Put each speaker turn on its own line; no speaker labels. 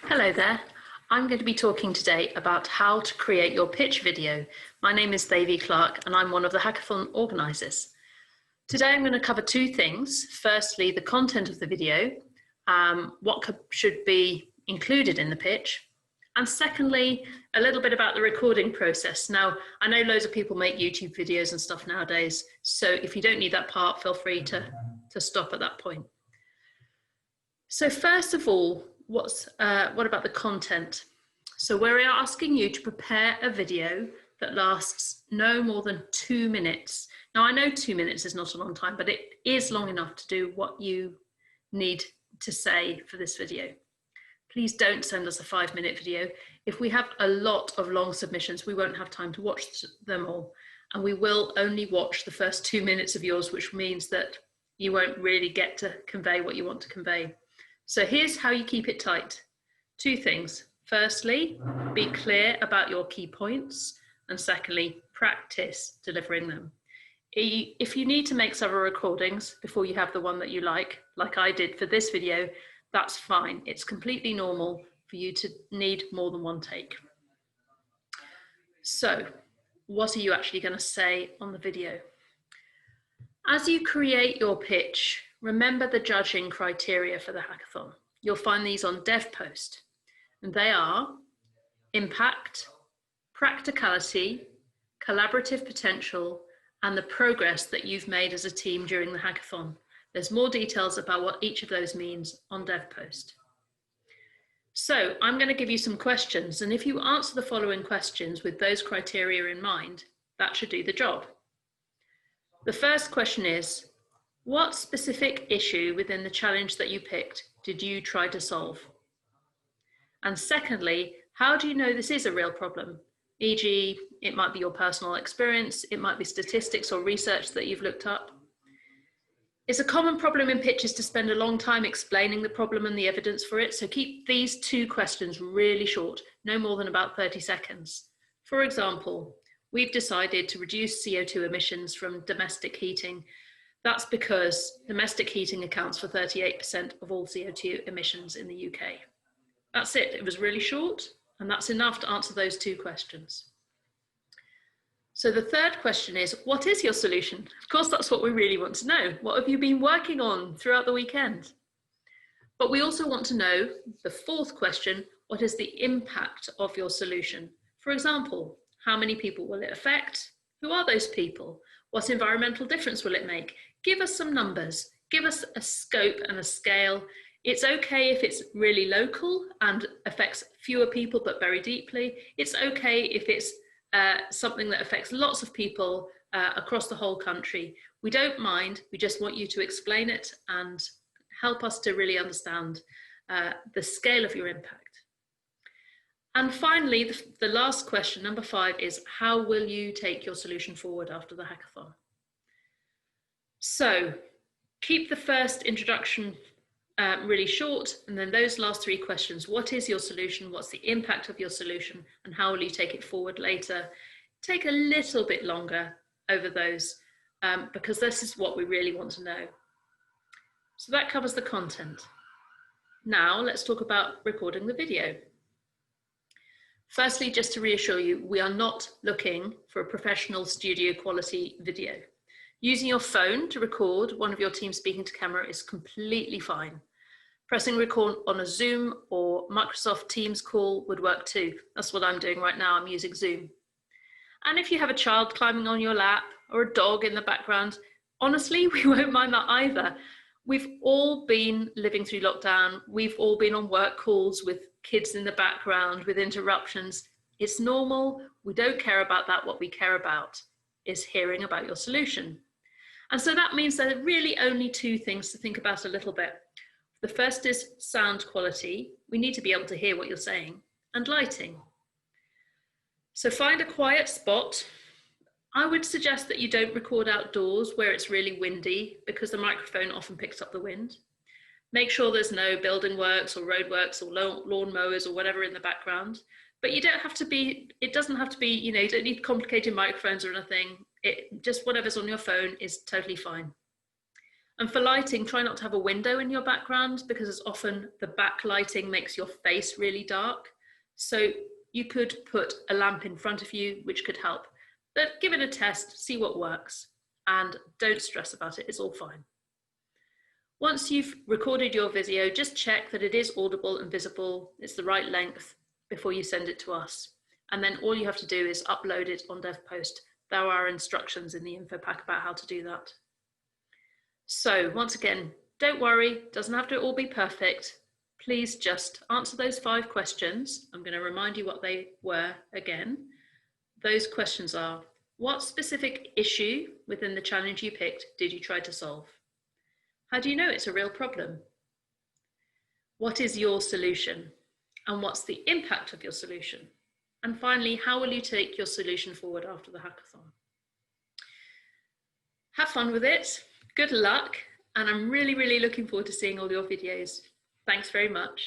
Hello there. I'm going to be talking today about how to create your pitch video. My name is Devi Clark and I'm one of the hackathon organisers. Today I'm going to cover two things. Firstly, the content of the video, what should be included in the pitch. And secondly, a little bit about the recording process. Now, I know loads of people make YouTube videos and stuff nowadays, so if you don't need that part, feel free to stop at that point. So first of all, what about the content? So we're asking you to prepare a video that lasts no more than 2 minutes. Now I know 2 minutes is not a long time, but it is long enough to do what you need to say for this video. Please don't send us a 5-minute video. If we have a lot of long submissions, we won't have time to watch them all. And we will only watch the first 2 minutes of yours, which means that you won't really get to convey what you want to convey. So here's how you keep it tight. Two things. Firstly, be clear about your key points. And secondly, practice delivering them. If you need to make several recordings before you have the one that you like I did for this video, that's fine. It's completely normal for you to need more than one take. So, what are you actually going to say on the video? As you create your pitch, remember the judging criteria for the hackathon. You'll find these on DevPost, and they are impact, practicality, collaborative potential, and the progress that you've made as a team during the hackathon. There's more details about what each of those means on DevPost. So I'm going to give you some questions, and if you answer the following questions with those criteria in mind, that should do the job. The first question is, what specific issue within the challenge that you picked did you try to solve? And secondly, how do you know this is a real problem? E.g., it might be your personal experience, it might be statistics or research that you've looked up. It's a common problem in pitches to spend a long time explaining the problem and the evidence for it, so keep these two questions really short, no more than about 30 seconds. For example, we've decided to reduce CO2 emissions from domestic heating. That's because domestic heating accounts for 38% of all CO2 emissions in the UK. That's it. It was really short, and that's enough to answer those two questions. So the third question is, what is your solution? Of course, that's what we really want to know. What have you been working on throughout the weekend? But we also want to know, the fourth question, what is the impact of your solution? For example, how many people will it affect? Who are those people? What environmental difference will it make? Give us some numbers. Give us a scope and a scale. It's okay if it's really local and affects fewer people but very deeply. It's okay if it's something that affects lots of people across the whole country. We don't mind, we just want you to explain it and help us to really understand the scale of your impact. And finally, the last question, number 5, is how will you take your solution forward after the hackathon? So keep the first introduction really short, and then those last 3 questions. What is your solution? What's the impact of your solution? And how will you take it forward later? Take a little bit longer over those because this is what we really want to know. So that covers the content. Now let's talk about recording the video. Firstly, just to reassure you, we are not looking for a professional studio quality video. Using your phone to record one of your team speaking to camera is completely fine. Pressing record on a Zoom or Microsoft Teams call would work too. That's what I'm doing right now. I'm using Zoom. And if you have a child climbing on your lap or a dog in the background, honestly, we won't mind that either. We've all been living through lockdown. We've all been on work calls with kids in the background, with interruptions. It's normal. We don't care about that. What we care about is hearing about your solution. And so that means there are really only 2 things to think about a little bit. The first is sound quality. We need to be able to hear what you're saying, and lighting. So find a quiet spot. I would suggest that you don't record outdoors where it's really windy because the microphone often picks up the wind. Make sure there's no building works or road works or lawn mowers or whatever in the background. But you don't have to be, it doesn't have to be, you don't need complicated microphones or anything. Just whatever's on your phone is totally fine. And for lighting, try not to have a window in your background because as often the backlighting makes your face really dark. So you could put a lamp in front of you, which could help. But give it a test, see what works, and don't stress about it, it's all fine. Once you've recorded your video, just check that it is audible and visible, it's the right length before you send it to us. And then all you have to do is upload it on DevPost. There are instructions in the info pack about how to do that. So once again, don't worry, doesn't have to all be perfect. Please just answer those 5 questions. I'm going to remind you what they were again. Those questions are, what specific issue within the challenge you picked did you try to solve? How do you know it's a real problem? What is your solution? And what's the impact of your solution? And finally, how will you take your solution forward after the hackathon? Have fun with it. Good luck, and I'm really, really looking forward to seeing all your videos. Thanks very much.